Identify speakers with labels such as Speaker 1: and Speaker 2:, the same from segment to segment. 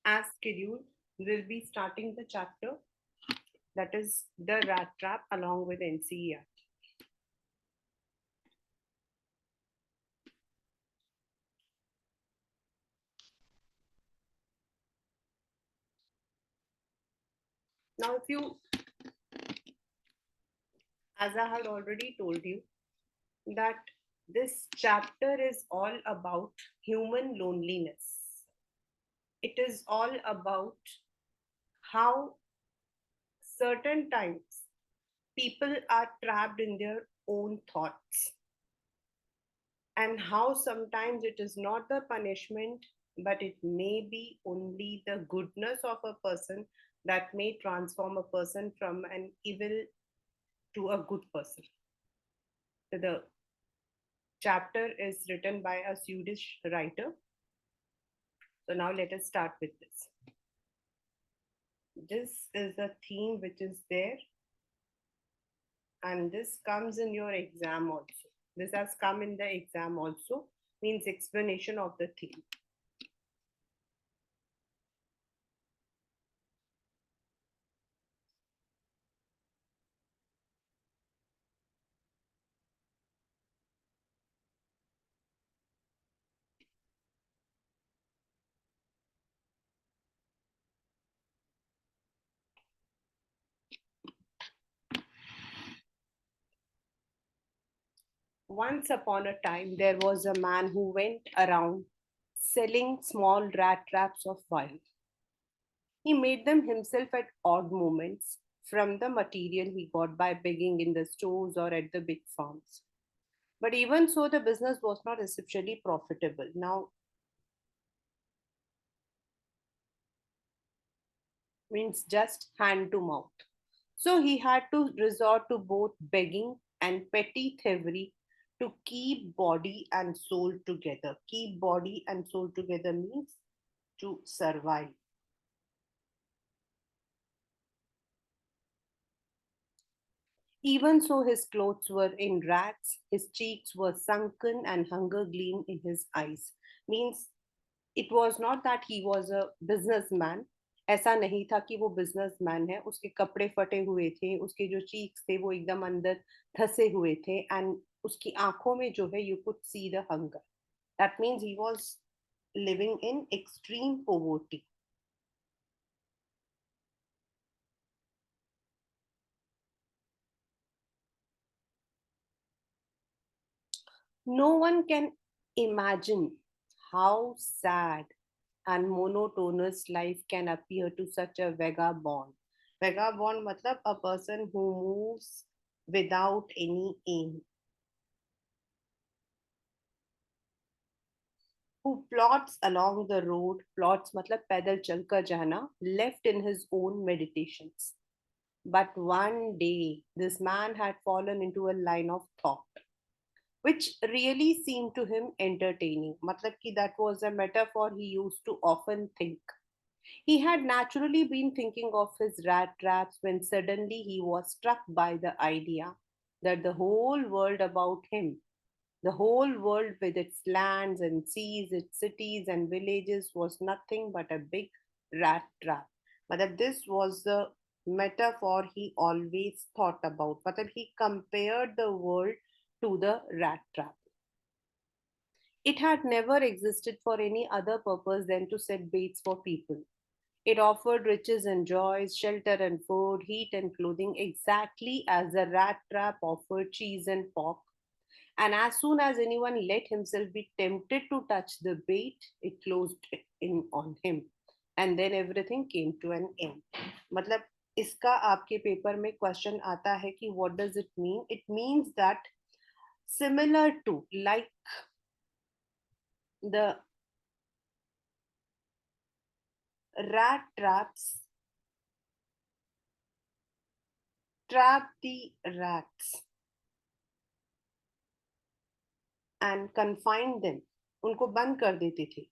Speaker 1: As scheduled, we'll be starting the chapter that is the rat trap along with NCERT. Now, if you, as I had already told you, that this chapter is all about human loneliness. It is all about how certain times people are trapped in their own thoughts, and how sometimes it is not the punishment, but it may be only the goodness of a person that may transform a person from an evil to a good person. So the chapter is written by a Swedish writer. So now let us start with this. This is a theme which is there, and this comes in your exam also. This has come in the exam also, means explanation of the theme. Once upon a time, there was a man who went around selling small rat traps of wine. He made them himself at odd moments from the material he got by begging in the stores or at the big farms. But even so, the business was not exceptionally profitable. Now, means just hand to mouth. So he had to resort to both begging and petty thievery to keep body and soul together. Keep body and soul together means to survive. Even so, his clothes were in rags, his cheeks were sunken, and hunger gleamed in his eyes. Means it was not that he was a businessman. ऐसा नहीं था कि वो businessman है, उसके कपड़े फटे हुए थे, उसके जो चीक्स थे वो एकदम अंदर धसे हुए थे, एंड उसकी आंखों में जो है you could see the hunger. That means he was living in extreme poverty. No one can imagine how sad and monotonous life can appear to such a vagabond. Vagabond matlab a person who moves without any aim, who plods along the road, plods matlab paidal chalkar jana, left in his own meditations. But one day, this man had fallen into a line of thought, which really seemed to him entertaining. Matlab ki that was a metaphor he used to often think. He had naturally been thinking of his rat traps when suddenly he was struck by the idea that the whole world about him, the whole world with its lands and seas, its cities and villages, was nothing but a big rat trap. But this was the metaphor he always thought about. But he compared the world to the rat trap. It had never existed for any other purpose than to set baits for people. It offered riches and joys, shelter and food, heat and clothing, exactly as the rat trap offered cheese and pork. And as soon as anyone let himself be tempted to touch the bait, it closed in on him. And then everything came to an end. मतलब इसका आपके paper में question आता है कि what does it mean? It means that similar to, like the rat traps trap the rats and confine them, उनको बंद कर देते थे.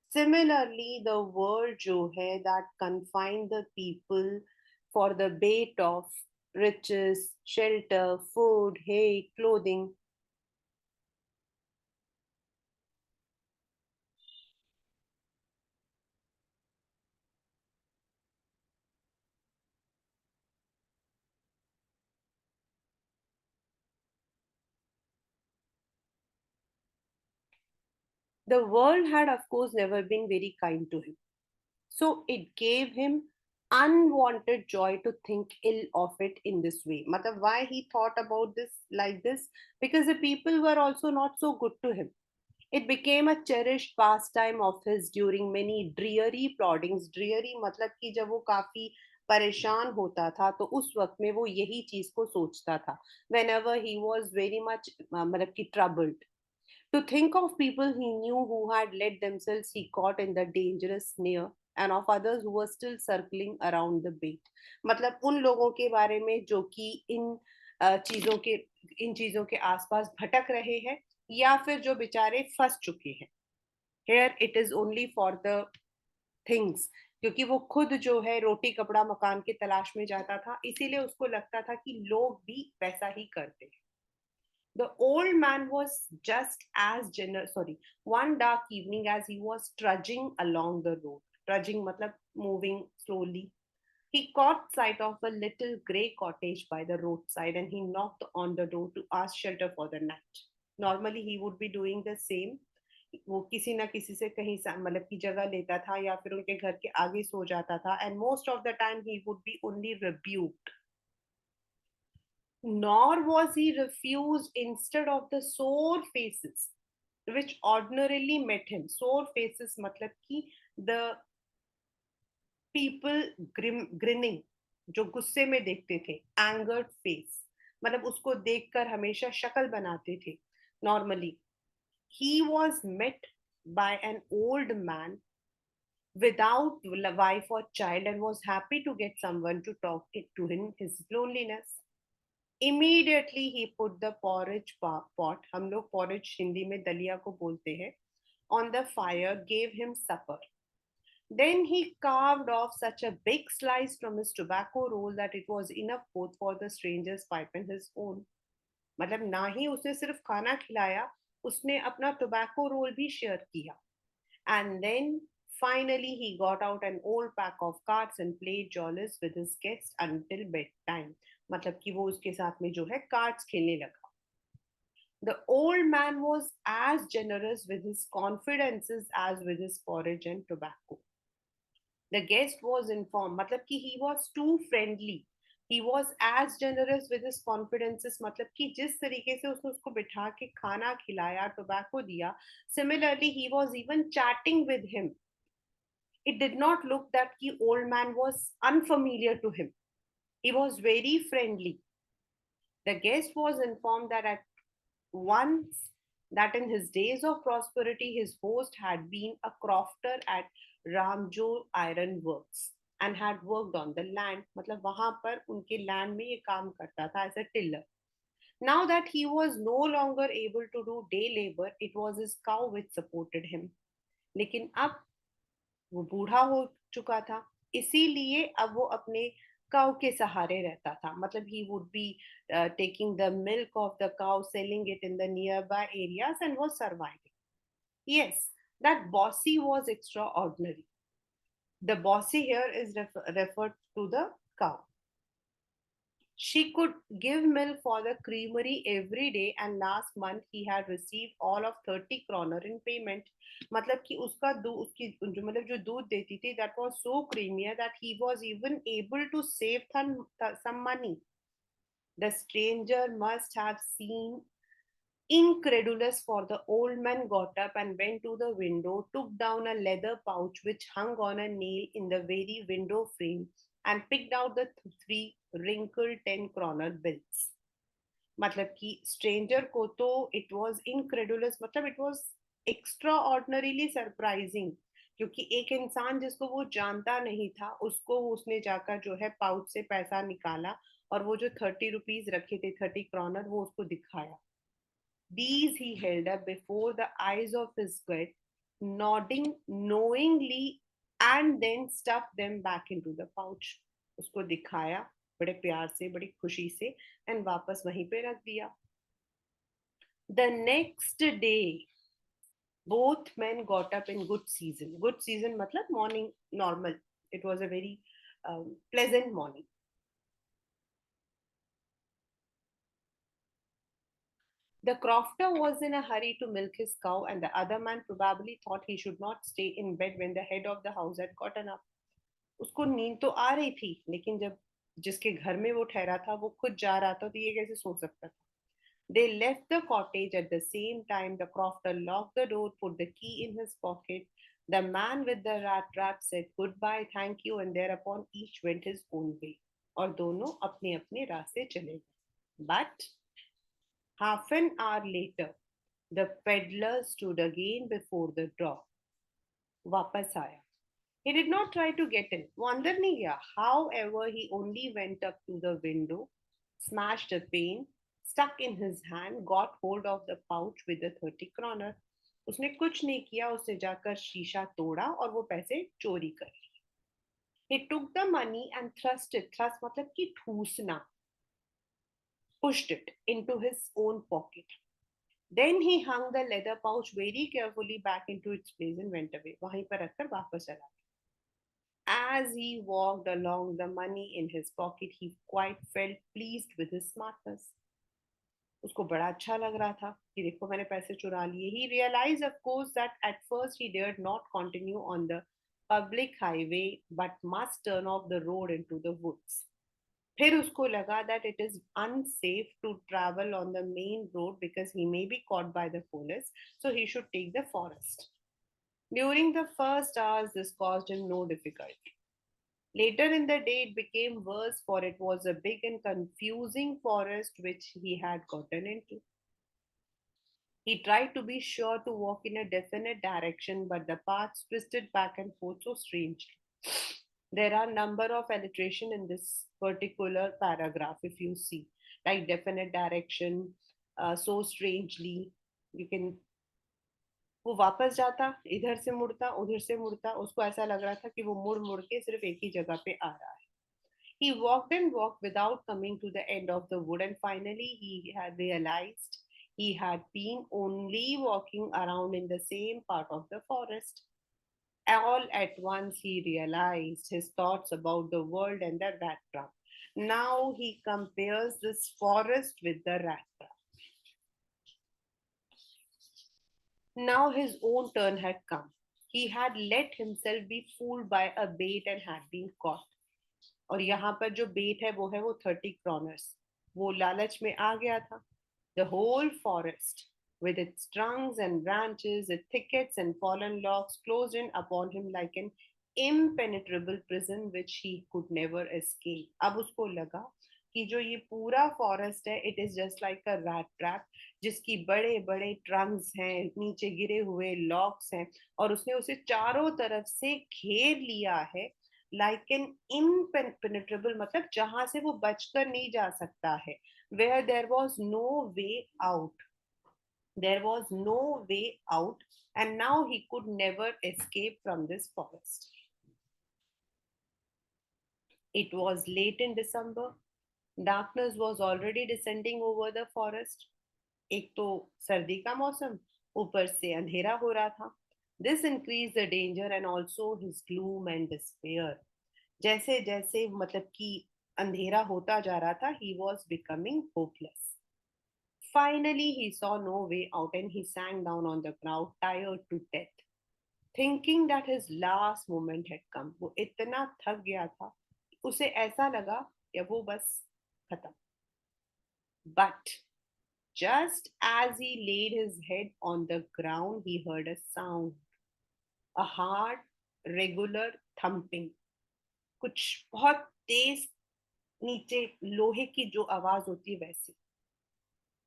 Speaker 1: Similarly, the word जो है that confine the people for the bait of riches, shelter, food, hay, clothing. The world had, of course, never been very kind to him. So it gave him unwanted joy to think ill of it in this way. Matlab, why he thought about this like this? Because the people were also not so good to him. It became a cherished pastime of his during many dreary ploddings. Dreary मतलब कि जब वो काफी परेशान होता था तो उस वक्त में वो यही चीज को सोचता था. Whenever he was very much मतलब कि troubled, to think of people he knew who had let themselves be caught in the dangerous snare and of others who were still circling around the bait. मतलब उन लोगों के बारे में जो कि चीजों के इन चीजों के आसपास भटक रहे हैं या फिर जो बेचारे फंस चुके हैं. Here it is only for the things, क्योंकि वो खुद जो है रोटी कपड़ा मकान की तलाश में जाता था, इसीलिए उसको लगता था कि लोग भी वैसा ही करते हैं. The old man was just as generous. Sorry, one dark evening as he was trudging along the road. Trudging matlab moving slowly. He caught sight of a little grey cottage by the roadside and he knocked on the door to ask shelter for the night. Normally he would be doing the same. वो किसी ना किसी से कहीं मतलब की जगह लेता था या फिर उनके घर के आगे सो जाता था and most of the time he would be only rebuked. Nor was he refused instead of the sore faces which ordinarily met him. Sore faces matlab ki the people grinning जो गुस्से में देखते थे, angered face मतलब उसको देखकर हमेशा शक्ल बनाते थे. Normally he was met by an old man without wife or child and was happy to get someone to talk it to him his loneliness. Immediately he put the porridge pot, हम लोग porridge Hindi में दलिया को बोलते हैं, on the fire, gave him supper. Then he carved off such a big slice from his tobacco roll that it was enough both for the stranger's pipe and his own. मतलब ना ही उसने सिर्फ खाना खिलाया, उसने अपना tobacco roll भी share किया. And then finally he got out an old pack of cards and played jollies with his guests until bedtime. मतलब कि वो उसके साथ में जो है कार्ड्स खेलने लगा. The old man was as generous with his confidences as with his porridge and tobacco. The guest was informed, मतलब कि he was too friendly. He was as generous with his confidences, मतलब कि जिस तरीके से उसने उसको बिठा के खाना खिलाया, tobacco दिया, similarly he was even chatting with him. It did not look that the old man was unfamiliar to him. He was very friendly. The guest was informed that at once that in his days of prosperity his host had been a crofter at Ramjo Iron Works and had worked on the land. मतलब वहां पर उनके land में ये काम करता था as a tiller. Now that he was no longer able to do day labor, it was his cow which supported him. लेकिन अब वो बूढ़ा हो चुका था, इसीलिए अब वो अपने काउ के सहारे रहता था. मतलब he would be taking the milk of the cow, selling it in the nearby areas and was surviving. Yes, that bossy was extraordinary. The bossy here is referred to the cow. She could give milk for the creamery every day and last month he had received all of 30 kroner in payment. मतलब कि उसका दूध उसकी जो मतलब जो दूध देती थी that was so creamy that he was even able to save some money. The stranger must have seen incredulous, for the old man got up and went to the window, took down a leather pouch which hung on a nail in the very window frame, and picked out the three wrinkled 10 kroner bills. मतलब कि stranger को तो it was incredulous, मतलब it was extra ordinarily surprising, क्योंकि एक इंसान जिसको वो जानता नहीं था उसको उसने जाकर जो है पाउच से पैसा निकाला और वो जो 30 रुपीज रखे थे 30 क्रॉनर वो उसको दिखाया. These he held up before the eyes of his guide, nodding knowingly, and then stuffed them back into the pouch. उसको दिखाया बड़े प्यार से बड़ी खुशी से एंड वापस वहीं पे रख दिया. The next day both men got up in good season. Good season मतलब morning normal. It was a very pleasant morning. The crofter was in a hurry to milk his cow, and the other man probably thought he should not stay in bed when the head of the house had gotten up. उसको नींद तो आ रही थी, लेकिन जब जिसके घर में वो ठहरा था वो खुद जा रहा था, तो ये कैसे सो सकता था? They left the cottage at the same time. The crofter locked the door, put the key in his pocket. The man with the rat trap said goodbye, thank you, and thereupon each went his own way. और दोनों अपने अपने रास्ते चले गए. But half an hour later, the peddler stood again before the door. वापस आया. He did not try to get in. वो अंदर नहीं गया. However, he only went up to the window, smashed a pane, stuck in his hand, got hold of the pouch with the 30 kroner. उसने कुछ नहीं किया, उसने जाकर शीशा तोड़ा और वो पैसे चोरी कर लिए. He took the money and thrust it. Thrust मतलब कि ठूसना. Pushed it into his own pocket. Then he hung the leather pouch very carefully back into its place and went away. वहीं पर रखकर वापस चला. As he walked along, the money in his pocket, he quite felt pleased with his smartness. उसको बड़ा अच्छा लग रहा था कि देखो मैंने पैसे चुरा लिए. He realized, of course, that at first he dared not continue on the public highway, but must turn off the road into the woods. फिर उसको लगा that it is unsafe to travel on the main road because he may be caught by the police, so he should take the forest. During the first hours, this caused him no difficulty. Later in the day, it became worse, for it was a big and confusing forest which he had gotten into. He tried to be sure to walk in a definite direction, but the paths twisted back and forth so strangely. There are number of alliteration in this particular paragraph, if you see, like definite direction, so strangely. You can वो वापस जाता, इधर से मुड़ता, उधर से मुड़ता. उसको ऐसा लग रहा था कि वो मुड़ मुड़ के सिर्फ एक ही जगह पे आ रहा है. He walked and walked without coming to the end of the wood, and finally he had realized he had been only walking around in the same part of the forest. All at once he realized his thoughts about the world and the rat trap. Now he compares this forest with the rat trap. Now his own turn had come. He had let himself be fooled by a bait and had been caught. और यहाँ पर जो बेट है वो 30 kroners. वो लालच में आ गया था. The whole forest, with its trunks and branches, its thickets and fallen logs, closed in upon him like an impenetrable prison which he could never escape. अब उसको लगा कि जो ये पूरा फॉरेस्ट है, it is just like a rat trap, जिसकी बड़े बड़े ट्रंक्स हैं, नीचे गिरे हुए लॉक्स हैं, और उसने उसे चारों तरफ से घेर लिया है. Like an impenetrable मतलब जहां से वो बचकर नहीं जा सकता है. Where there was no way out. There was no way out, and now he could never escape from this forest. It was late in December. Darkness was already descending over the forest. एक तो सर्दी का मौसम, ऊपर से अंधेरा हो रहा था. This increased the danger and also his gloom and despair. जैसे जैसे मतलब कि अंधेरा होता जा रहा था, he was becoming hopeless. Finally, he saw no way out and he sank down on the ground, tired to death, thinking that his last moment had come. वो इतना थक गया था, उसे ऐसा लगा कि वो बस खत्म. But just as he laid his head on the ground, he heard a sound, a hard, regular thumping. कुछ बहुत तेज नीचे लोहे की जो आवाज होती है वैसी.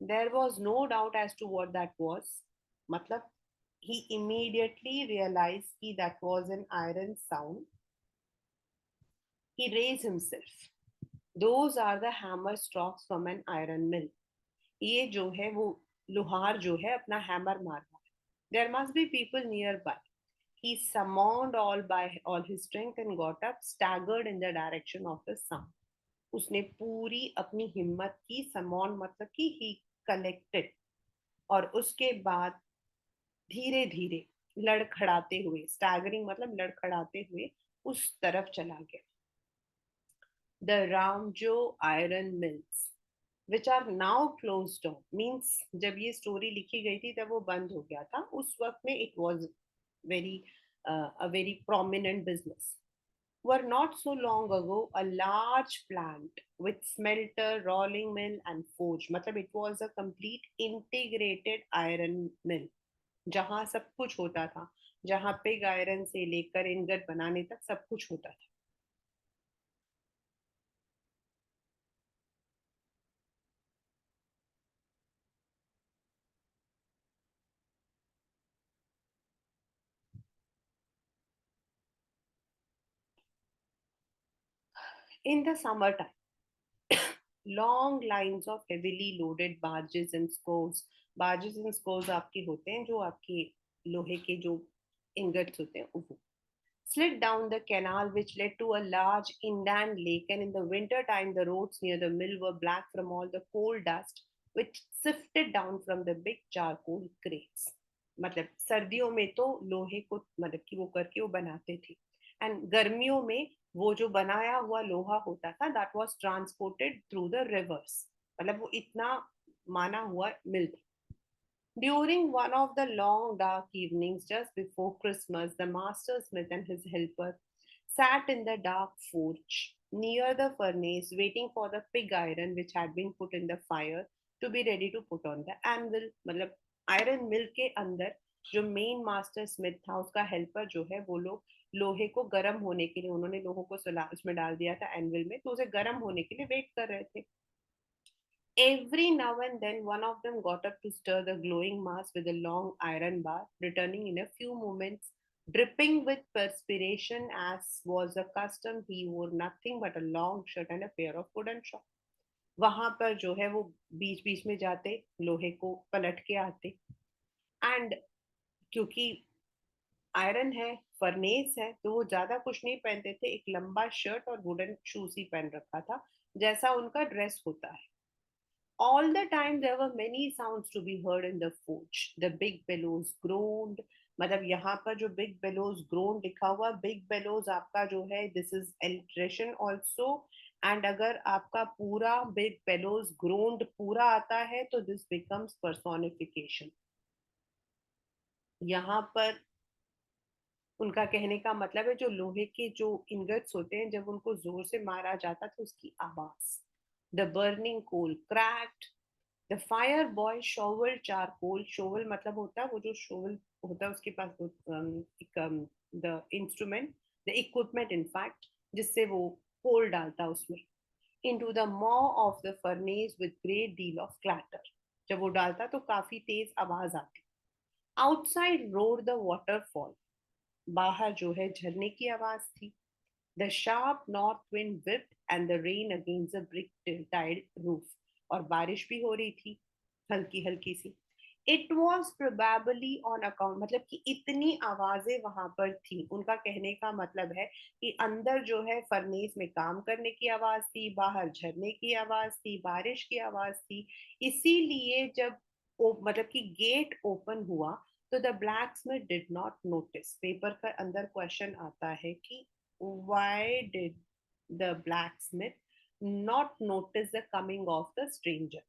Speaker 1: There was no doubt as to what that was. मतलब he immediately realized कि that was an iron sound. He raised himself. Those are the hammer strokes from an iron mill. ये जो है वो लोहार जो है अपना हैमर मार रहा है. There must be people nearby. He summoned all his strength and got up, staggered in the direction of the sound. उसने पूरी अपनी हिम्मत की. समॉन मतलब कि ही कलेक्टेड, और उसके बाद धीरे धीरे लड़खड़ाते हुए, स्टैगरिंग मतलब लड़खड़ाते हुए उस तरफ चला गया. The Ramjo iron mills. which are now closed down. Means जब ये story लिखी गई थी तब वो बंद हो गया था. उस वक्त में it was very a very prominent business. Were not so long ago a large plant with smelter, rolling mill and forge. मतलब it was a complete integrated iron mill. जहाँ सब कुछ होता था, जहाँ पिग आयरन से लेकर इनगट बनाने तक सब कुछ होता था. In the summertime, long lines of heavily loaded barges and screws. Barges and screws आपके होते हैं जो आपके लोहे के जो ingots होते हैं वो slid down the canal which led to a large inland lake, and in the winter time the roads near the mill were black from all the coal dust which sifted down from the big charcoal crates. मतलब सर्दियों में तो लोहे को मतलब कि वो करके वो बनाते थे, एंड गर्मियों में वो जो बनाया हुआ लोहा होता था that was transported through the reverse. मतलब वो इतना माना हुआ मिल था. During one of the long dark evenings just before Christmas, the master smith and his helper sat in the dark forge near the furnace, waiting for the pig iron which had been put in the fire to be ready to put on the anvil. मतलब iron मिल के अंदर जो main master Smith था उसका helper जो है वो लोग लोहे को गर्म होने के लिए उन्होंने लोगों को उसमें डाल दिया था एनविल में, तो उसे गर्म होने के लिए वेट कर रहे थे. Every now and then, one of them got up to stir the glowing mass with a long iron bar, returning in a few moments, dripping with perspiration. As was a custom, he wore nothing but a long shirt and a pair of wooden socks. वहां पर जो है वो बीच बीच में जाते, लोहे को पलट के आते, एंड क्योंकि आयरन है, फर्नेस है, तो वो ज्यादा कुछ नहीं पहनते थे, एक लंबा शर्ट और वुडन शूज ही पहन रखा था जैसा उनका ड्रेस होता है. All the time there were many sounds to be heard in the forge. The big bellows groaned. मतलब यहाँ पर जो big bellows groaned लिखा हुआ, big bellows आपका जो है this is alliteration also, and अगर आपका पूरा big bellows groaned पूरा आता है तो this becomes personification. यहाँ पर उनका कहने का मतलब है जो लोहे के जो ingots होते हैं जब उनको जोर से मारा जाता तो उसकी आवाज. The burning coal cracked. The fire boy shoveled charcoal. Shovel मतलब होता है वो जो shovel होता है उसके पास एक the instrument, the equipment in fact, जिससे वो coal डालता है उसमें, into the maw of the furnace with great deal of clatter. जब वो डालता तो काफी तेज आवाज आती. Outside roared the waterfall. बाहर जो है झरने की आवाज थी. The sharp north wind whipped and the rain against the brick tiled roof. और बारिश भी हो रही थी हल्की हल्की सी. It was probably on account, मतलब कि इतनी आवाजें वहां पर थी, उनका कहने का मतलब है कि अंदर जो है फर्नेस में काम करने की आवाज थी, बाहर झरने की आवाज थी, बारिश की आवाज थी. इसीलिए जब मतलब कि गेट ओपन हुआ तो the black Smith did not notice. Paper का अंदर क्वेश्चन आता है कि why did the blacksmith not notice the coming of the stranger?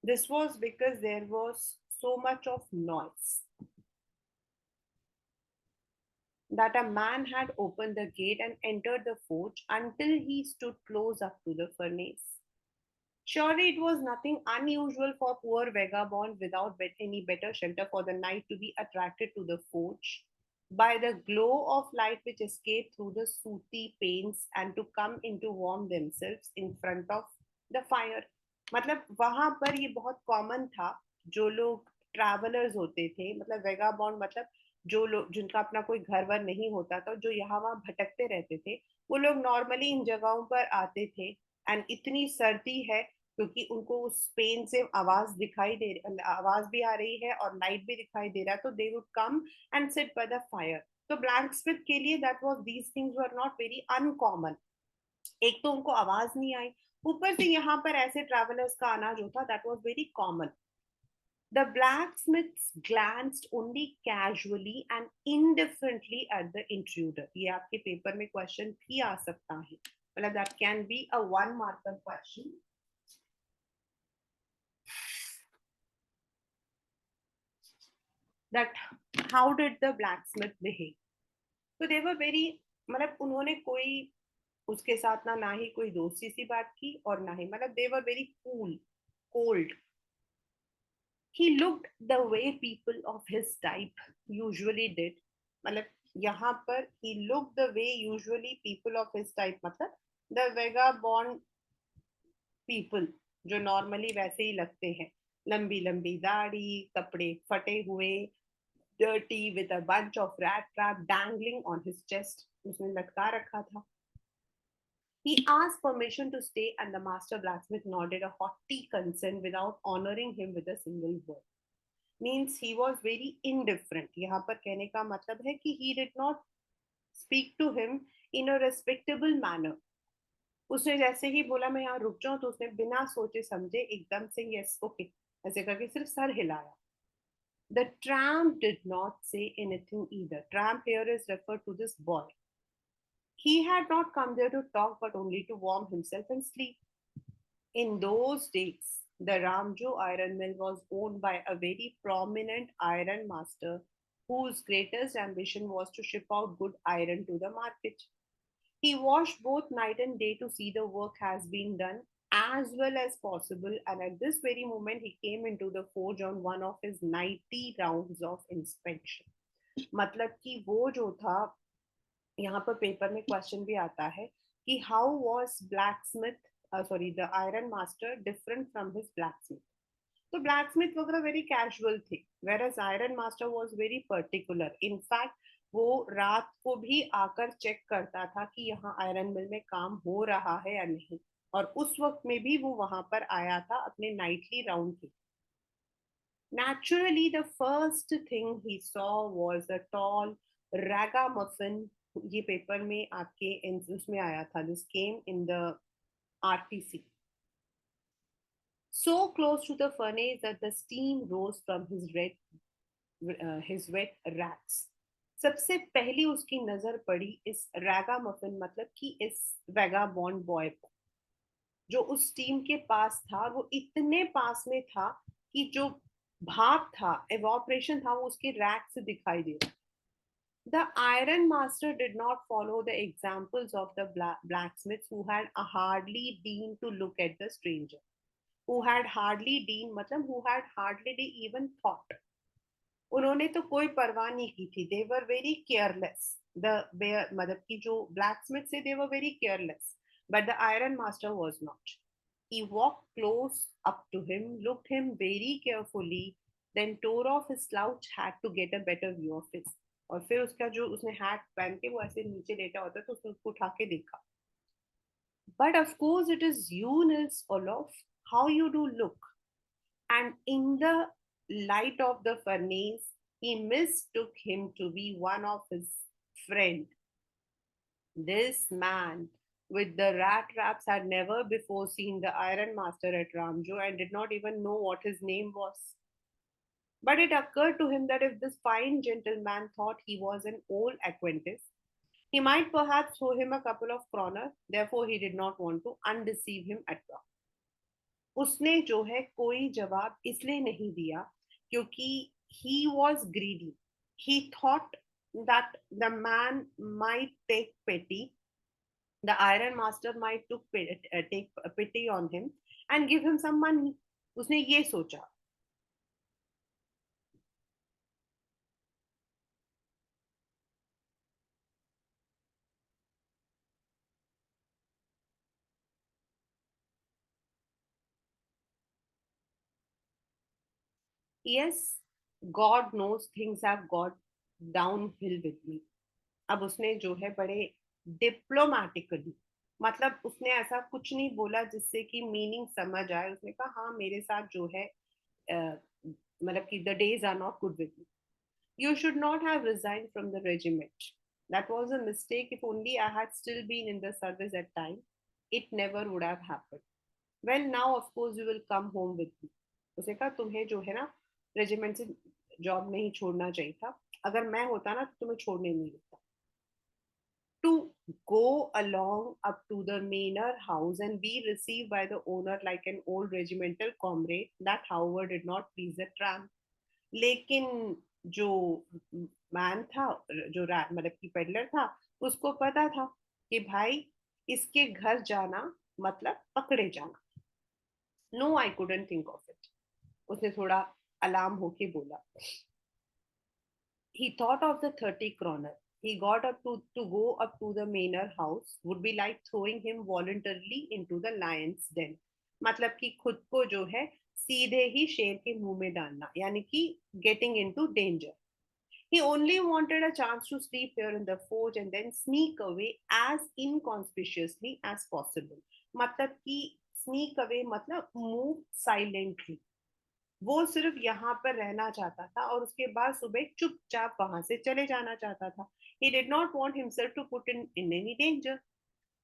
Speaker 1: This was because there was so much of noise that a man had opened the gate and entered the forge until he stood close up to the furnace. Surely it was nothing unusual for poor vagabond without any better shelter for the night to be attracted to the forge by the glow of light which escaped through the sooty panes and to come in to warm themselves in front of the fire. मतलब वहां पर ये बहुत common था. जो लोग travellers होते थे, मतलब वेगाबॉन्ड मतलब जो लोग जिनका अपना कोई घर वर नहीं होता था, जो यहाँ वहां भटकते रहते थे, वो लोग नॉर्मली इन जगहों पर आते थे. एंड इतनी सर्दी है क्योंकि उनको उस पेन से आवाज दिखाई दे आवाज भी आ रही है और लाइट भी दिखाई दे रहा है, तो they would come and sit by the fire. तो ब्लैक स्मिथ के लिए that was these things were not very uncommon. एक तो उनको आवाज नहीं आई, ऊपर से यहाँ पर ऐसे ट्रैवलर्स का आना जो था that was very common. The blacksmiths glanced only casually and indifferently at the intruder. ये आपके पेपर में क्वेश्चन भी आ सकता है, मतलब that can be a one marker question. That how did the blacksmith behave? So they were very, मतलब उन्होंने कोई उसके साथ ना ही कोई दोस्ती सी बात की और ना ही, मतलब they were very cool, cold. He looked the way people of his type usually did. मतलब यहाँ पर he looked the way usually people of his type, मतलब the vagabond people जो normally वैसे ही लगते हैं, लंबी लंबी दाढ़ी, कपड़े फटे हुए, dirty with a bunch of rat trap dangling on his chest, उसने लटका रखा था. He asked permission to stay, and the master blacksmith nodded a haughty consent without honoring him with a single word. Means he was very indifferent. यहाँ पर कहने का मतलब है कि he did not speak to him in a respectable manner. उसने जैसे ही बोला मैं यहाँ रुक जाऊं तो उसने बिना सोचे समझे एकदम से यस ओके ऐसे करके सिर्फ सर हिलाया. The tramp did not say anything either. Tramp here is referred to this boy. He had not come there to talk but only to warm himself and sleep. In those days, the Ramjo iron mill was owned by a very prominent iron master whose greatest ambition was to ship out good iron to the market. He watched both night and day to see the work has been done as well as possible, and at this very moment, he came into the forge on one of his 90 rounds of inspection. मतलब कि वो जो था, यहाँ पर paper में question भी आता है कि how was blacksmith sorry the iron master different from his blacksmith. तो ब्लैकस्मिथ वगैरह वेरी कैजुअल थे, whereas iron master was very particular. In fact वो रात को भी आकर चेक करता था कि यहाँ आयरन मिल में काम हो रहा है या नहीं, और उस वक्त में भी वो वहां पर आया था अपने नाइटली राउंड के. Naturally, the first thing he saw was a tall ragamuffin. ये पेपर में आपके उसमें आया था. This came in the RTC. So close to the furnace that the steam rose from his wet rats. सबसे पहली उसकी नजर पड़ी इस रैगामफिन, मतलब कि इस वैगाबॉन्ड बॉय पर जो उस टीम के पास था. वो इतने पास में था कि जो भाप था, evaporation था, वो उसके रैक से दिखाई दे रहा. The iron master did not follow the examples of the blacksmiths who had hardly deigned to look at the stranger. Who had hardly deigned मतलब who had hardly even thought. उन्होंने तो कोई परवाह नहीं की थी. They were very careless. The मतलब कि जो blacksmith से they were very careless, but the iron master was not. He walked close up to him, looked him very carefully, then tore off his slouch hat to get a better view of his. और फिर उसका जो उसने hat पहन के वो ऐसे नीचे लेटा होता तो उसने उसको उठा के देखा. But of course it is you, Nils Olof. How you do look. And in the light of the furnace, he mistook him to be one of his friend. This man with the rat traps had never before seen the iron master at Ramjo and did not even know what his name was. But it occurred to him that if this fine gentleman thought he was an old acquaintance, he might perhaps throw him a couple of kroners. Therefore, he did not want to undeceive him at all. उसने जो है कोई जवाब इसलिए नहीं दिया क्योंकि he was greedy. He thought that the man might take pity. The iron master might take pity on him and give him some money. उसने ये सोचा. Yes, God knows things have got downhill with me. अब उसने जो है बड़े diplomatically, मतलब उसने ऐसा कुछ नहीं बोला जिससे कि मीनिंग समझ आए. उसने कहा हाँ मेरे साथ जो है मतलब कि the days are not good with me. You should not have resigned from the regiment. That was a mistake. If only I had still been in the service at time, it never would have happened. Well, now of course you will come home with me. उसने कहा तुम्हें जो है ना regiment से job नहीं छोड़ना चाहिए था, अगर मैं होता ना तो तुम्हें छोड़ने नहीं देता. To go along up to the manor house and be received by the owner like an old regimental comrade, that however did not please the tramp. लेकिन जो मैन था, जो मतलब कि पेडलर था, उसको पता था कि भाई इसके घर जाना मतलब पकड़े जाना. No, I couldn't think of it. उसने थोड़ा अलार्म होके बोला. He thought of the 30 kroner. He got up to go up to the manor house would be like throwing him voluntarily into the lion's den. मतलब कि खुद को जो है सीधे ही शेर के मुंह में डालना, यानी कि getting into danger. He only wanted a chance to sleep here in the forge and then sneak away as inconspicuously as possible. मतलब कि sneak away मतलब move silently. वो सिर्फ यहाँ पर रहना चाहता था और उसके बाद सुबह चुपचाप वहां से चले जाना चाहता था. He did not want himself to put in any danger.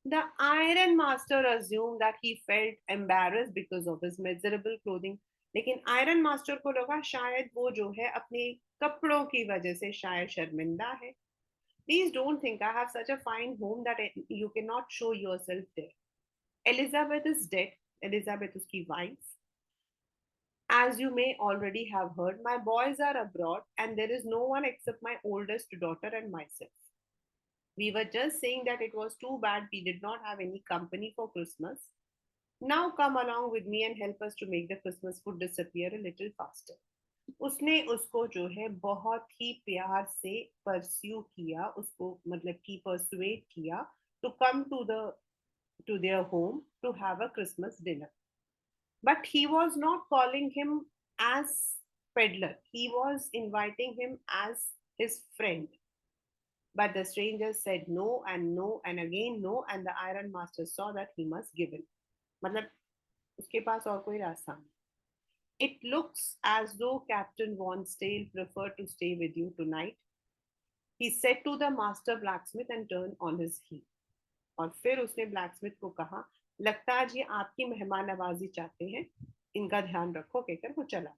Speaker 1: The iron master assumed that he felt embarrassed because of his miserable clothing. लेकिन आयरन मास्टर को लगा शायद वो जो है अपने कपड़ों की वजह से शायद शर्मिंदा है. Please don't think I have such a fine home that you cannot show yourself there. Elizabeth is dead. Elizabeth उसकी wife. As you may already have heard, my boys are abroad and there is no one except my oldest daughter and myself. We were just saying that it was too bad we did not have any company for Christmas. Now come along with me and help us to make the Christmas food disappear a little faster. उसने उसको जो है बहुत ही प्यार से pursue किया, उसको मतलब कि परसुएट किया to come to their home to have a Christmas dinner. But he was not calling him as peddler. He was inviting him as his friend. But the stranger said no and again no, and the iron master saw that he must give in. मतलब उसके पास और कोई रास्ता नहीं. It looks as though Captain Von Stale preferred to stay with you tonight, he said to the master blacksmith and turned on his heel. और फिर उसने blacksmith को कहा, लगता है जी आपकी मेहमान नवाजी चाहते हैं, इनका ध्यान रखो, कहकर वो चला.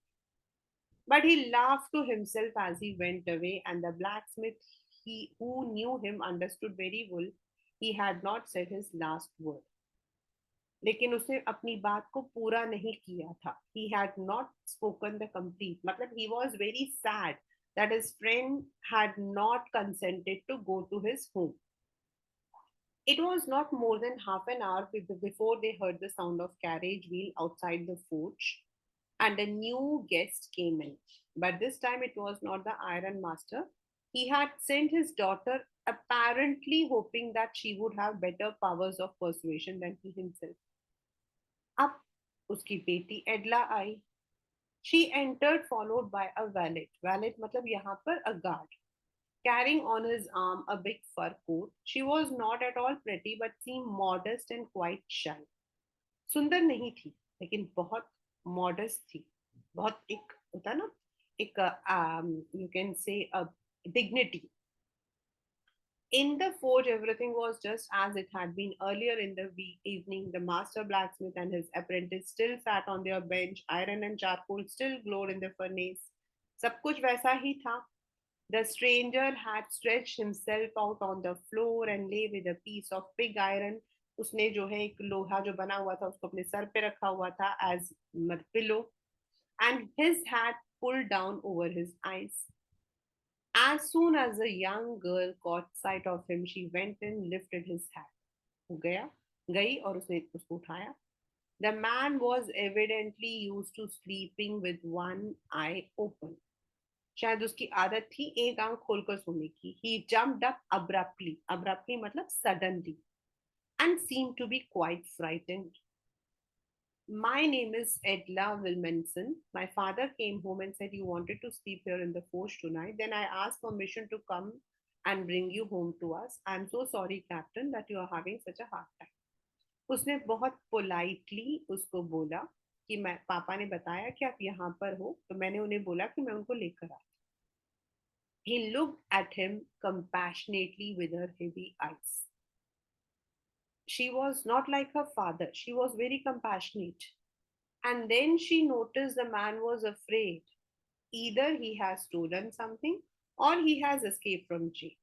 Speaker 1: But he laughed to himself as he went away, and the blacksmith, who knew him, understood very well he had not said his last word. लेकिन उसने अपनी बात को पूरा नहीं किया था. He had not spoken the complete. मतलब he was very sad that his friend had not consented to go to his home. It was not more than half an hour before they heard the sound of carriage wheel outside the forge, and a new guest came in. But this time it was not the iron master. He had sent his daughter, apparently hoping that she would have better powers of persuasion than he himself. अब उसकी बेटी एडला आई. She entered followed by a valet. Valet मतलब यहाँ पर a guard. Carrying on his arm a big fur coat. She was not at all pretty but seemed modest and quite shy. सुंदर नहीं थी लेकिन बहुत modest थी. बहुत एक होता ना, एक you can say a dignity. In the forge, everything was just as it had been earlier in the evening. The master blacksmith and his apprentice still sat on their bench. Iron and charcoal still glowed in the furnace. सब कुछ वैसा ही था. The stranger had stretched himself out on the floor and lay with a piece of pig iron. उसने जो है एक लोहा जो बना हुआ था उसको अपने सर पे रखा हुआ था as pillow, and his hat pulled down over his eyes. As soon as the young girl caught sight of him, she went and lifted his hat. वो गई और उसने उसको उठाया. The man was evidently used to sleeping with one eye open. शायद उसकी आदत थी एक आंख खोलकर सोने की. He jumped up abruptly. Abruptly मतलब suddenly, and seemed to be quite frightened. My name is Edla Wilmanson. My father came home and said you wanted to sleep here in the forge tonight. Then I asked permission to come and bring you home to us. I'm so sorry, Captain, that you are having such a hard time. उसने बहुत politely उसको बोला कि मैं पापा ने बताया कि आप यहाँ पर हो, तो मैंने उन्हें बोला कि मैं उनको लेकर आता. He looked at him compassionately with her heavy eyes. She was not like her father. She was very compassionate. And then she noticed the man was afraid. either he has stolen something or he has escaped from jail.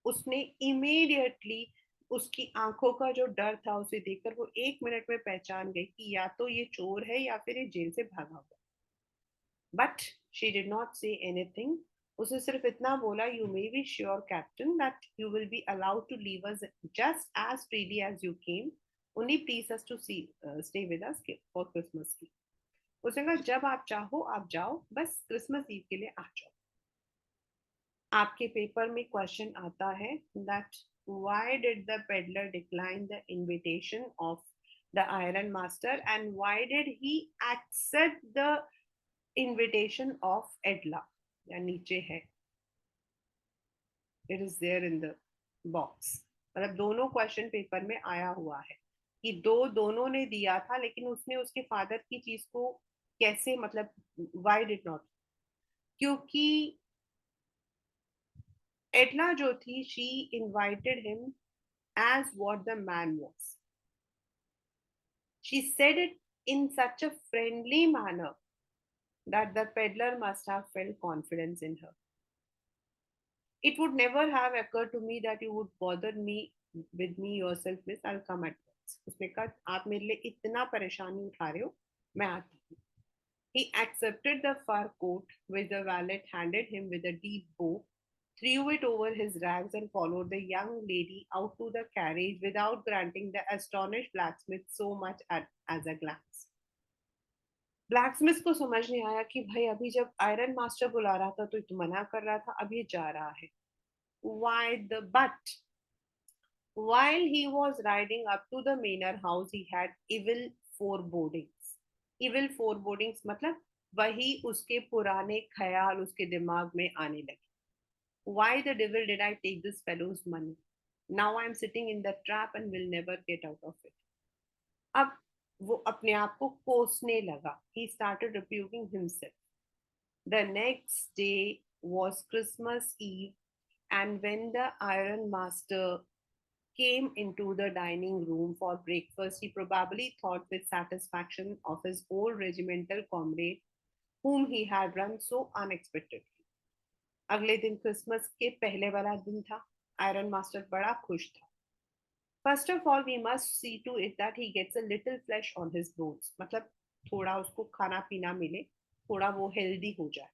Speaker 1: उसने immediately उसकी आंखों का जो डर था उसे देखकर वो 1 मिनट में पहचान गई कि या तो ये चोर है या फिर ये जेल से भागा हुआ. But she did not say anything. उसे सिर्फ इतना बोला, you may be sure, Captain, that you will be allowed to leave us just as freely as you came. Only please us to stay with us for Christmas Eve. उसने कहा जब आप चाहो आप जाओ, बस क्रिसमस ईव के लिए आ जाओ. आपके पेपर में क्वेश्चन आता है that why did the peddler decline the invitation of the iron master and why did he accept the invitation of Edla? या नीचे है, it is there in the box. मतलब दोनों क्वेश्चन पेपर में आया हुआ है कि दोनों ने दिया था, लेकिन उसने उसके फादर की चीज को कैसे, मतलब why did not? क्योंकि एडला जो थी, she invited him as what the man was. She said it in such a friendly manner that the peddler must have felt confidence in her. It would never have occurred to me that you would bother me with me yourself, miss. I'll come at once. उसने कहा आप मेरे लिए इतना परेशानी उठा रहे हो, मैं आती हूँ. He accepted the fur coat which the valet handed him with a deep bow, threw it over his rags, and followed the young lady out to the carriage without granting the astonished blacksmith so much as a glance. Blacksmith को समझ नहीं आया कि भाई अभी जब iron master बुला रहा था तो मना कर रहा था, अब ये जा रहा है. But while he was riding up to the manor house, he had evil forebodings. Evil forebodings मतलब वही उसके पुराने ख्याल उसके दिमाग में आने लगे. Why the devil did I take this fellow's money? Now I'm sitting in the trap and will never get out of it. अब वो अपने आप को कोसने लगा. He started rebuking himself. The next day was Christmas Eve, and when the Iron Master came into the dining room for breakfast, he probably thought with satisfaction of his old regimental comrade, whom he had run so unexpectedly. अगले दिन Christmas के पहले वाला दिन था. Iron master बड़ा खुश था. First of all, we must see to it that he gets a little flesh on his bones. मतलब थोड़ा उसको खाना पीना मिले, थोड़ा वो healthy हो जाए.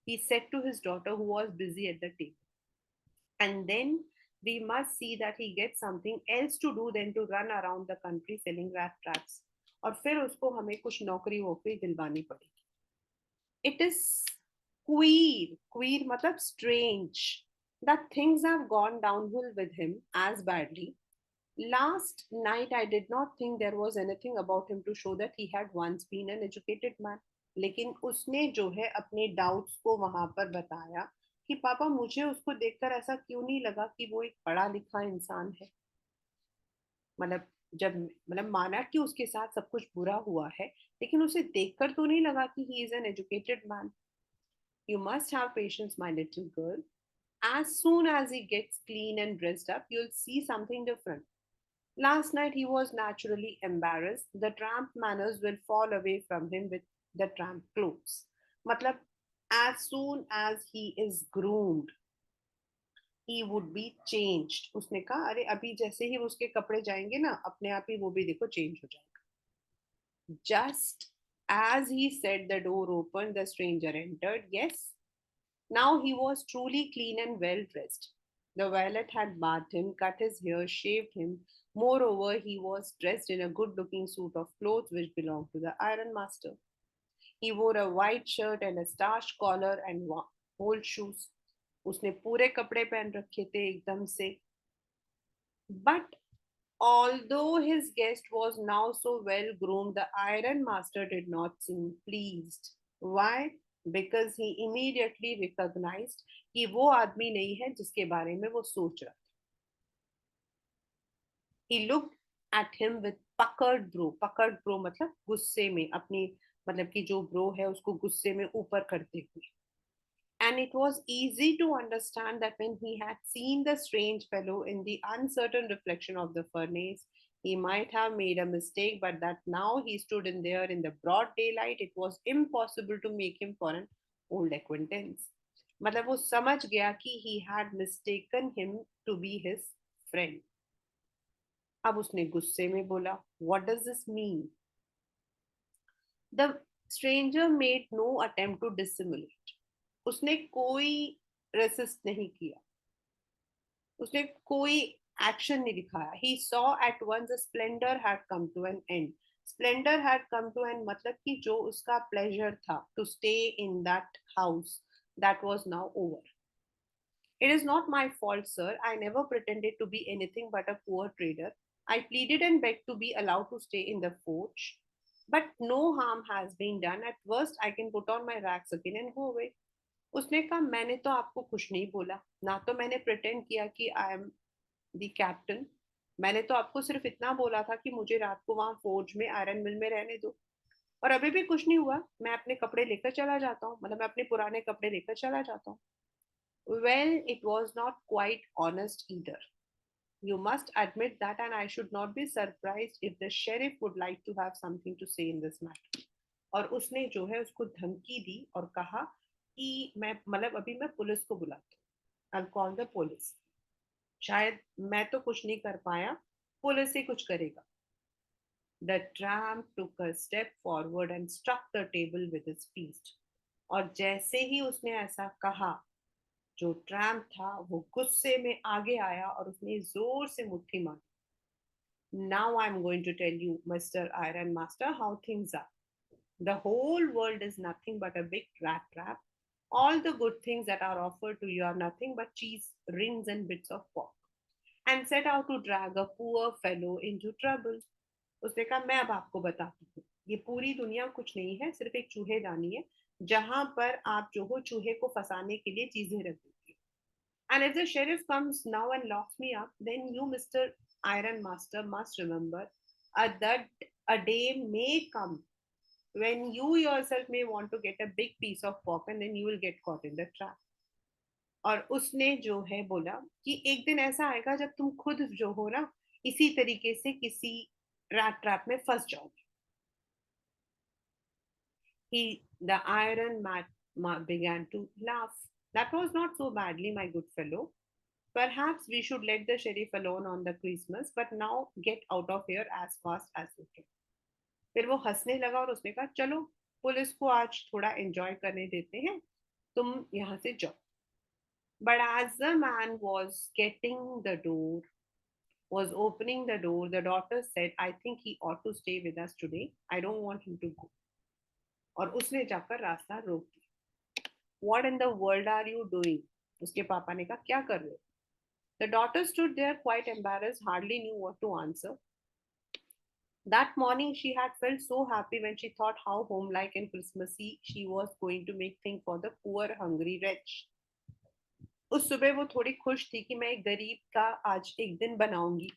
Speaker 1: He said to his daughter who was busy at the table. And then we must see that he gets something else to do than to run around the country selling rat traps. और फिर उसको हमें कुछ नौकरी वोकरी दिलवानी पड़ेगी. It is queer मतलब strange that things have gone downhill with him as badly. Last night I did not think there was anything about him to show that he had once been an educated man. लेकिन उसने जो है अपने doubts को वहां पर बताया कि पापा मुझे उसको देखकर ऐसा क्यों नहीं लगा कि वो एक पढ़ा लिखा इंसान है. मतलब जब मतलब माना कि उसके साथ सब कुछ बुरा हुआ है, लेकिन उसे देखकर तो नहीं लगा कि he is an educated man. You must have patience, my little girl. As soon as he gets clean and dressed up, you'll see something different. Last night he was naturally embarrassed. The tramp manners will fall away from him with the tramp clothes. मतलब as soon as he is groomed, he would be changed. उसने कहा अरे अभी जैसे ही उसके कपड़े जाएंगे ना, अपने आप ही वो भी देखो चेंज हो जाएगा. Just as he said, the door opened, the stranger entered. Yes, now he was truly clean and well dressed. The valet had bathed him, cut his hair, shaved him. Moreover, he was dressed in a good looking suit of clothes which belonged to the iron master. He wore a white shirt and a starched collar and old shoes. उसने पूरे कपड़े पहन रखे थे एकदम से. But although his guest was now so well groomed, the iron master did not seem pleased. Why? Because he immediately recognized कि वो आदमी नहीं है जिसके बारे में वो सोच रहा था. He looked at him with puckered brow. Puckered brow मतलब गुस्से में, अपनी मतलब कि जो ब्रो है उसको गुस्से में ऊपर करते हुए. And it was easy to understand that when he had seen the strange fellow in the uncertain reflection of the furnace, he might have made a mistake, but that now he stood in there in the broad daylight, it was impossible to make him for an old acquaintance. मतलब वो समझ गया कि he had mistaken him to be his friend. अब उसने गुस्से में बोला, what does this mean? The stranger made no attempt to dissimulate. उसने कोई रेसिस्ट नहीं किया, उसने कोई एक्शन नहीं दिखाया. He saw at once the splendor had come to an end. Splendor had come to an मतलब कि जो उसका pleasure था to stay in that house, that was now over. It is not my fault, sir. I never pretended to be anything but a poor trader. I pleaded and begged to be allowed to stay in the forge. But no harm has been done. At worst, I can put on my rags again and go away. उसने कहा मैंने तो आपको कुछ नहीं बोला, ना तो मैंने प्रिटेंड किया कि आई एम द कैप्टन. मैंने तो आपको सिर्फ इतना बोला था कि मुझे रात को वहां फोर्ज में आयरन मिल में रहने दो. और अभी भी कुछ नहीं हुआ. मैं अपने कपड़े लेकर चला जाता हूँ, मतलब मैं अपने पुराने कपड़े लेकर चला जाता हूँ. Well, it was not quite honest either. You must admit that, and I should not be surprised if the sheriff would like to have something to say in this matter. और उसने जो है उसको धमकी दी और कहा कि मैं मतलब अभी मैं पुलिस को बुलाता हूँ. I'll call the police. शायद मैं तो कुछ नहीं कर पाया, पुलिस ही कुछ करेगा. The tramp took a step forward and struck the table with his fist. और जैसे ही उसने ऐसा कहा, जो ट्रैम्प था वो गुस्से में आगे आया और उसने जोर से मुट्ठी मारी. Now I'm going to tell you, Mr. Iron Master, how things are. The whole world is nothing but a big rat trap. All the good things that are offered to you are nothing but cheese, rings, and bits of pork, and set out to drag a poor fellow into trouble. उसने कहा मैं अब आपको बताती हूँ, ये पूरी दुनिया कुछ नहीं है, सिर्फ एक चूहेदानी है जहां पर आप जो हो चूहे को फंसाने के लिए चीजें रख देती हो. And if the sheriff comes now and locks me up, then you, Mr. Iron Master, must remember that a day may come when you yourself may want to get a big piece of pork and then you will get caught in the trap. और उसने जो है बोला कि एक दिन ऐसा आएगा जब तुम खुद जो हो ना इसी तरीके से किसी रैट ट्रैप में फंस जाओगे. The Iron Man began to laugh. That was not so badly, my good fellow. Perhaps we should let the sheriff alone on the Christmas, but now get out of here as fast as you can. फिर वो हंसने लगा और उसने कहा चलो police को आज थोड़ा एंजॉय करने देते हैं, तुम यहाँ से जाओ. But as the man was opening the door, the daughter said, I think he ought to stay with us today. I don't want him to go. और उसने जाकर रास्ता रोक दिया. What in the world are you doing? उसके पापा ने कहा क्या कर रहे हो? The daughter stood there quite embarrassed, hardly knew what to answer. That morning she had felt so happy when she thought how homelike and Christmassy she was going to make things for the poor hungry wretch. उस सुबह वो थोड़ी खुश थी कि मैं एक गरीब का आज एक दिन बनाऊंगी.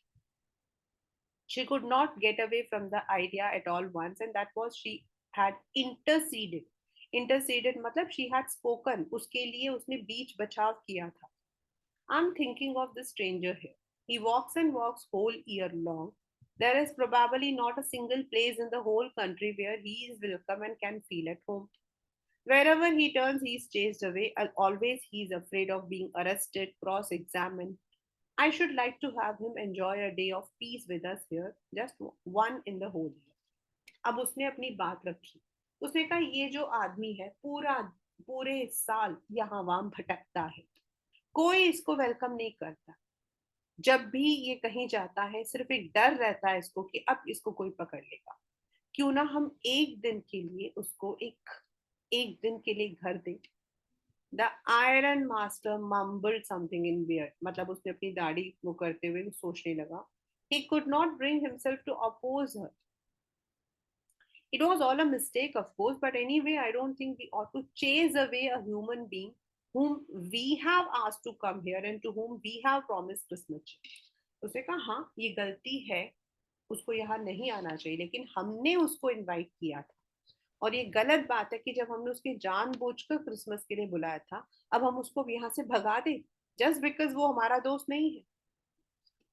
Speaker 1: She could not get away from the idea at all once, and that was she had interceded. Interceded मतलब she had spoken. उसके लिए उसने बीच बचाव किया था. I'm thinking of the stranger here. He walks and walks whole year long. There is probably not a single place in the whole country where he is welcome and can feel at home. Wherever he turns, he is chased away. Always he is afraid of being arrested, cross-examined. I should like to have him enjoy a day of peace with us here, just one in the whole year. अब उसने अपनी बात रखी. उसने कहा ये जो आदमी है पूरे साल यहाँ वहां भटकता है, कोई इसको वेलकम नहीं करता. जब भी ये कहीं जाता है सिर्फ एक डर रहता है इसको कि अब इसको कोई पकड़ लेगा. क्यों ना हम एक दिन के लिए उसको एक दिन के लिए घर दें. The iron master mumbled something in beard, मतलब उसने अपनी दाढ़ी वो करते हुए सोचने लगा. He could not bring himself to oppose her. It was all a mistake, of course, but anyway, I don't think we ought to chase away a human being whom we have asked to come here and to whom we have promised Christmas. उसने कहा हाँ ये गलती है, उसको यहाँ नहीं आना चाहिए, लेकिन हमने उसको इनवाइट किया था. और ये गलत बात है कि जब हमने उसके जानबूझकर क्रिसमस के लिए बुलाया था, अब हम उसको यहाँ से भगा दें जस्ट बिकॉज वो हमारा दोस्त नहीं है.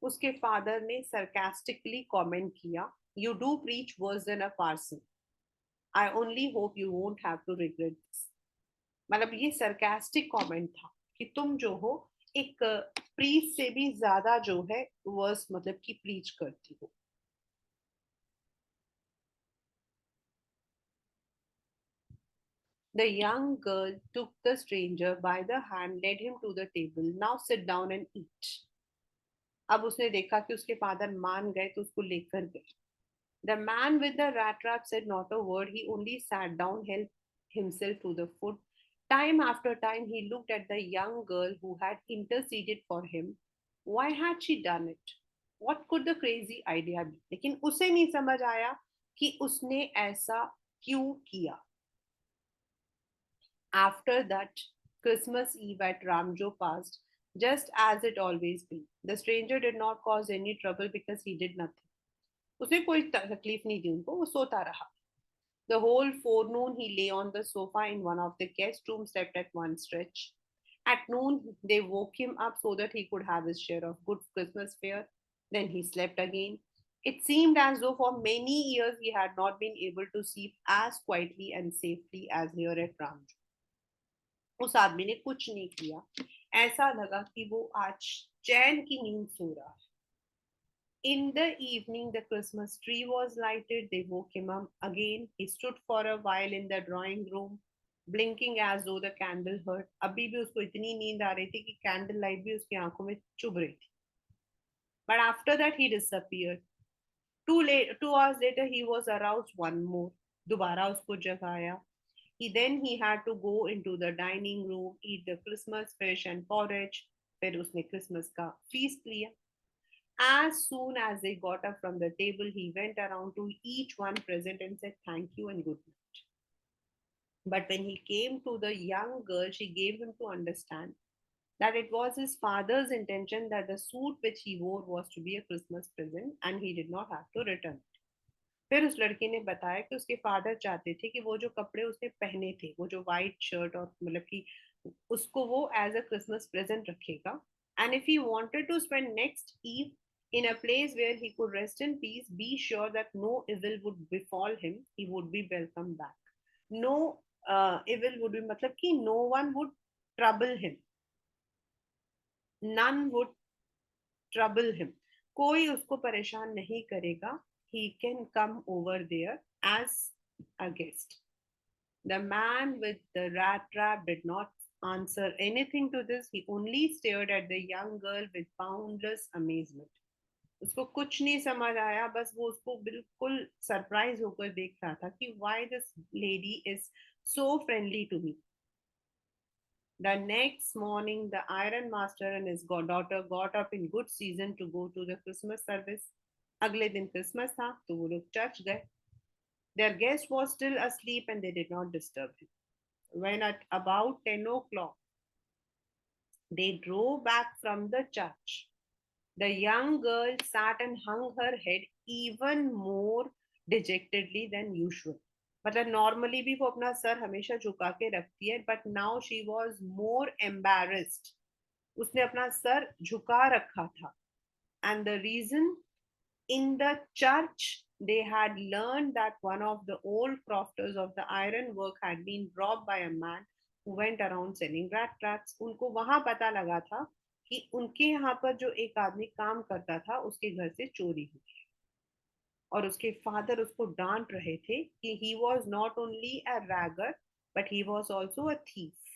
Speaker 1: उसके फादर ने सरकास्टिकली कमेंट किया, you do preach worse than a parson. I only hope you won't have to regret this. मतलब ये सरकास्टिक कमेंट था कि तुम जो हो एक प्रीच से भी ज्यादा जो है वर्स मतलब कि प्रीच करती हो. The young girl took the stranger by the hand, led him to the table. Now sit down and eat. अब उसने देखा कि उसके फादर मान गए तो उसको लेकर गए. The man with the rat trap said not a word. He only sat down, helped himself to the food. Time after time, he looked at the young girl who had interceded for him. Why had she done it? What could the crazy idea be? लेकिन उसे नहीं समझ आया कि उसने ऐसा क्यों किया. After that, Christmas Eve at Ramjo passed just as it always been. The stranger did not cause any trouble because he did nothing. उसने कोई तकलीफ नहीं दी उनको, वो सोता रहा. The whole forenoon he lay on the sofa in one of the guest rooms, slept at one stretch. At noon they woke him up so that he could have his share of good Christmas fare. Then he slept again. It seemed as though for many years he had not been able to sleep as quietly and safely as here at Ramju. उस आदमी ने कुछ नहीं किया. ऐसा लगा कि वो आज चैन की नींद सो रहा है. In the evening, the Christmas tree was lighted. They woke him up again. He stood for a while in the drawing room, blinking as though the candle hurt. अभी भी उसको इतनी नींद आ रही थी कि कैंडल लाइट भी उसकी आंखों में चुभ रही थी. But after that, he disappeared. Two hours later, he was aroused one more. दोबारा उसको जगाया. He had to go into the dining room, eat the Christmas fish and porridge. फिर उसने Christmas का feast लिया. As soon as they got up from the table, he went around to each one present and said thank you and good night. But when he came to the young girl, she gave him to understand that it was his father's intention that the suit which he wore was to be a Christmas present and he did not have to return it. फिर उस लड़के ने बताया कि उसके father चाहते थे कि वो जो कपड़े उसने पहने थे, वो जो वाइट शर्ट और मतलब कि उसको वो एज अ क्रिसमस प्रेजेंट रखेगा. And if he wanted to spend next eve in a place where he could rest in peace, be sure that no evil would befall him. He would be welcome back. No evil would be मतलब कि no one would trouble him. None would trouble him. कोई उसको परेशान नहीं करेगा. He can come over there as a guest. The man with the rat trap did not answer anything to this. He only stared at the young girl with boundless amazement. उसको कुछ नहीं समझ आया, बस वो उसको बिल्कुल सरप्राइज होकर देख रहा था कि why this lady is so friendly to me. The next morning, the iron master and his daughter got up in good season to go to the Christmas service. अगले दिन क्रिसमस था तो वो लोग चर्च गए. Their guest was still asleep and they did not disturb him. When at about 10 o'clock, they drove back from the church. The young girl sat and hung her head even more dejectedly than usual. मतलब normally भी वो अपना सर हमेशा झुका के रखती है, but now she was more embarrassed. उसने अपना सर झुका रखा था. And the reason, in the church they had learned that one of the old crofters of the iron work had been robbed by a man who went around selling rat traps. उनको वहां पता लगा था कि उनके यहाँ पर जो एक आदमी काम करता था उसके घर से चोरी हुई. और उसके फादर उसको डांट रहे थे कि he was not only a ragger but he was also a thief.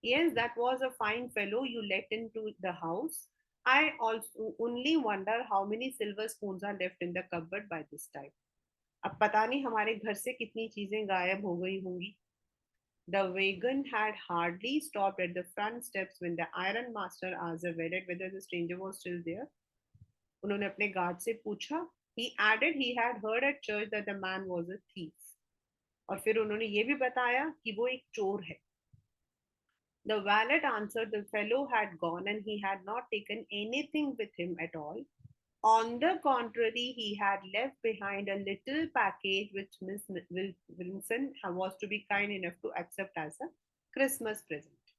Speaker 1: Yes, that was a fine fellow you let into the house. I also only wonder how many silver spoons are left in the cupboard by this time. अब पता नहीं हमारे घर से कितनी चीजें गायब हो गई होंगी. The wagon had hardly stopped at the front steps when the iron master asked the valet whether the stranger was still there. उन्होंने अपने गार्ड से पूछा. He added he had heard at church that the man was a thief. और फिर उन्होंने ये भी बताया कि वो एक चोर है. The valet answered the fellow had gone and he had not taken anything with him at all. On the contrary, he had left behind a little package which Miss Wilson was to be kind enough to accept as a Christmas present.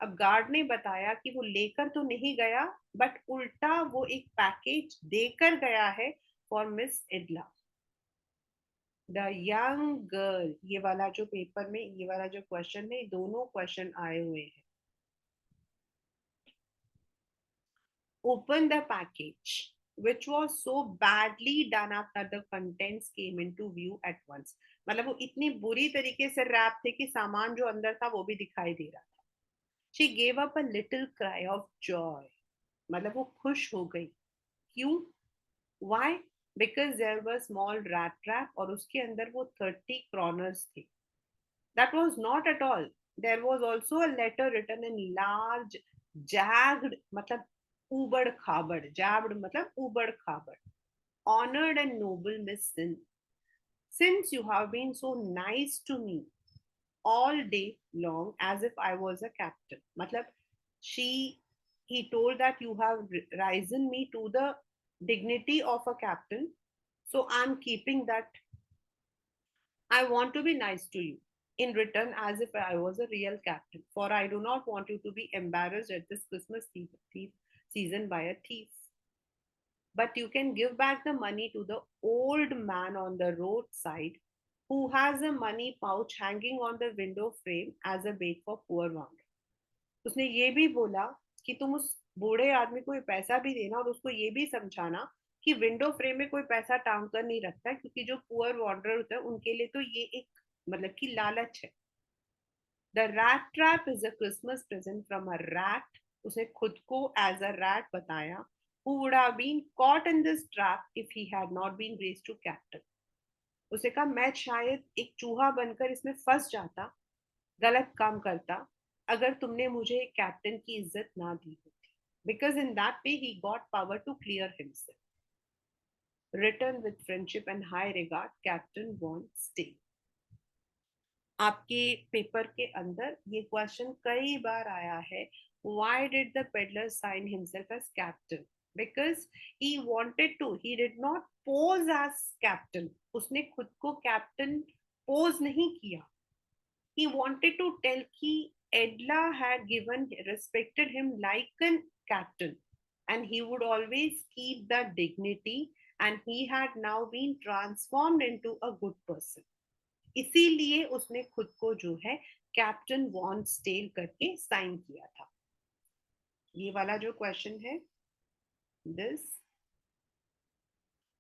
Speaker 1: अब guard ने बताया कि वो लेकर तो नहीं गया, but उल्टा वो एक पैकेज देकर गया है for miss एडला. The young girl, ये वाला जो पेपर में ये वाला जो क्वेश्चन है, दोनों क्वेश्चन आए हुए हैं. Open the package, which was so badly done up that the contents came into view at once. मतलब वो इतनी बुरी तरीके से रैप थे कि सामान जो अंदर था वो भी दिखाई दे रहा था. She gave up a little cry of joy. मतलब वो खुश हो गई. क्यों? Why? Because there was small rat trap और उसके अंदर वो 30 kroners थे. That was not at all. There was also a letter written in large, jagged, matlab ubad khabad. Jagged matlab ubad khabad. Honored and noble Miss Sin, since you have been so nice to me all day long as if I was a captain. Matlab, she, he told that you have risen me to the dignity of a captain. So I'm keeping that. I want to be nice to you in return as if I was a real captain, for I do not want you to be embarrassed at this Christmas season by a thief. But you can give back the money to the old man on the roadside who has a money pouch hanging on the window frame as a bait for poor wanderers. उसने ये भी बोला कि तुम उस बूढ़े आदमी को ये पैसा भी देना और उसको ये भी समझाना कि विंडो फ्रेम में कोई पैसा टांग कर नहीं रखता, क्योंकि जो पुअर वॉन्डरर होता है उनके लिए तो ये एक मतलब कि लालच है. The rat trap is a Christmas present from a rat. उसने खुद को एज अ रैट बताया who would have been caught in this trap if he had not been raised to captain. उसने कहा मैं शायद एक चूहा बनकर इसमें फंस जाता, गलत काम करता, अगर तुमने मुझे कैप्टन की इज्जत ना दी होती. Because in that way he got power to clear himself. Written with friendship and high regard, Captain Von Stay. आपके पेपर के अंदर ये क्वेश्चन कई बार आया है. Why did the peddler sign himself as captain? Because he wanted to. He did not pose as captain. उसने खुद को कैप्टन पोज नहीं किया. He wanted to tell कि Edla had given respected him like a captain, and he would always keep that dignity, and he had now been transformed into a good person. इसीलिए उसने खुद को जो है captain von stele करके sign किया था. ये वाला जो क्वेश्चन है, this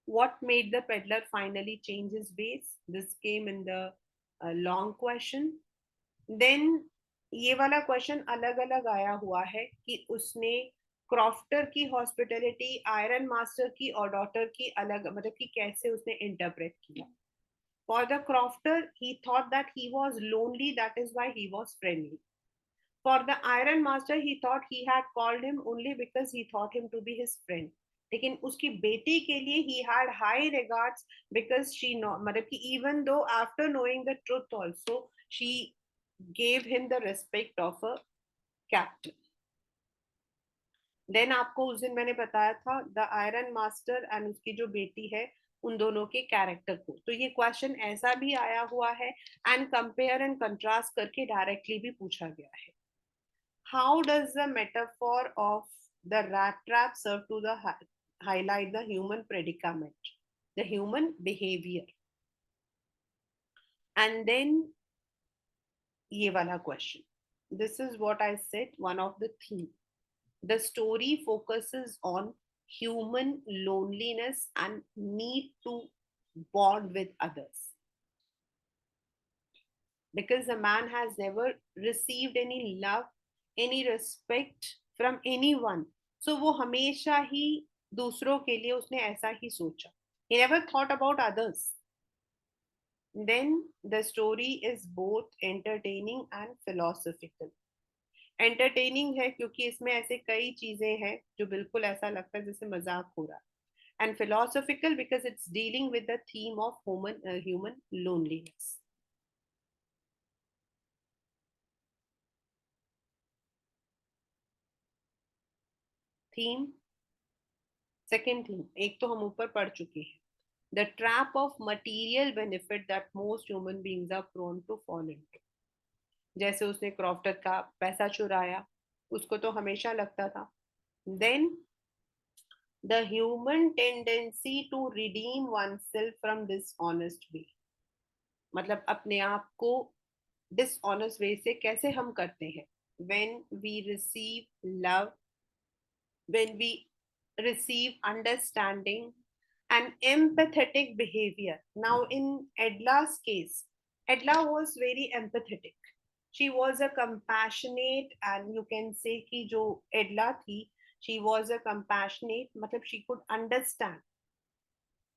Speaker 1: what made the peddler finally change his ways? This came in the long question. Then ये वाला क्वेश्चन अलग अलग आया हुआ है कि उसने क्रॉफ्टर की हॉस्पिटैलिटी, आयरन मास्टर की और डॉटर की अलग, मतलब कि कैसे उसने इंटरप्रेट किया. For the crofter, he thought that he was lonely, that is why he was friendly. For the iron master, he thought he had called him only because he thought him to be his friend. लेकिन उसकी बेटी के लिए he had high regards because she know, मतलब कि even though after knowing the truth also she gave him the respect of a captain. Then आपको उस दिन मैंने बताया था द आयरन मास्टर एंड उसकी जो बेटी है उन दोनों के कैरेक्टर को. तो ये क्वेश्चन ऐसा भी आया हुआ है एंड कंपेयर एंड कंट्रास्ट करके डायरेक्टली भी पूछा गया है. How does the metaphor of the rat trap serve to the highlight the human predicament, the human behavior? And then ये वाला question, this is what I said, one of the theme. The story focuses on human loneliness and need to bond with others. Because the man has never received any love, any respect from anyone. So वो हमेशा ही दूसरों के लिए उसने ऐसा ही सोचा. He never thought about others. Then the story is both entertaining and philosophical. Entertaining है क्योंकि इसमें ऐसे कई चीजें हैं जो बिल्कुल ऐसा लगता है जैसे मजाक हो रहा है. And philosophical because it's dealing with the theme of human loneliness. Theme, second theme, एक तो हम ऊपर पढ़ चुके हैं. The trap of material benefit that most human beings are prone to fall into. जैसे उसने क्रॉफ्टर का पैसा चुराया, उसको तो हमेशा लगता था. Then the human tendency to redeem oneself from dishonest way. मतलब अपने आप को डिसऑनेस्ट वे से कैसे हम करते हैं. When we receive love, when we receive understanding and empathetic behavior. Now, in Edla's case, Edla was very empathetic. She was a compassionate, and you can say कि जो Edla थी, she was a compassionate, मतलब she could understand.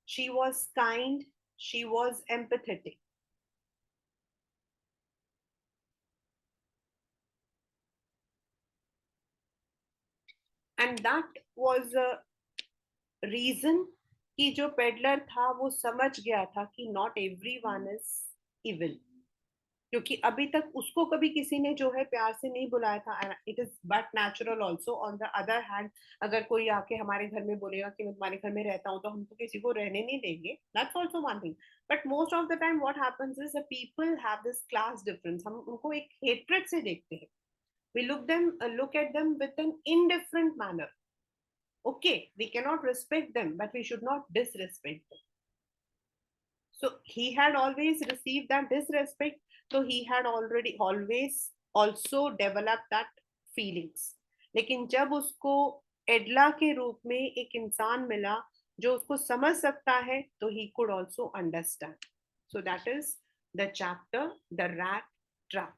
Speaker 1: She was kind. She was empathetic. And that was a reason कि जो peddler था वो समझ गया था कि not everyone is evil. क्योंकि अभी तक उसको कभी किसी ने जो है प्यार से नहीं बुलाया था. It is but natural also. On the other hand, अगर कोई आके हमारे घर में बोलेगा कि मैं तुम्हारे घर में रहता हूँ, तो हम तो किसी को रहने नहीं देंगे. That's also one thing. But most of the time what happens is the people have this class difference. हम उनको एक हेट्रेड से देखते हैं. We look at them with an indifferent manner. Okay, we cannot respect them, but we should not disrespect them. So he had always received that disrespect, so he had already always also developed that feelings. लेकिन जब उसको एडला के रूप में एक इंसान मिला जो उसको समझ सकता है, तो he could also understand. So that is the chapter, the rat trap.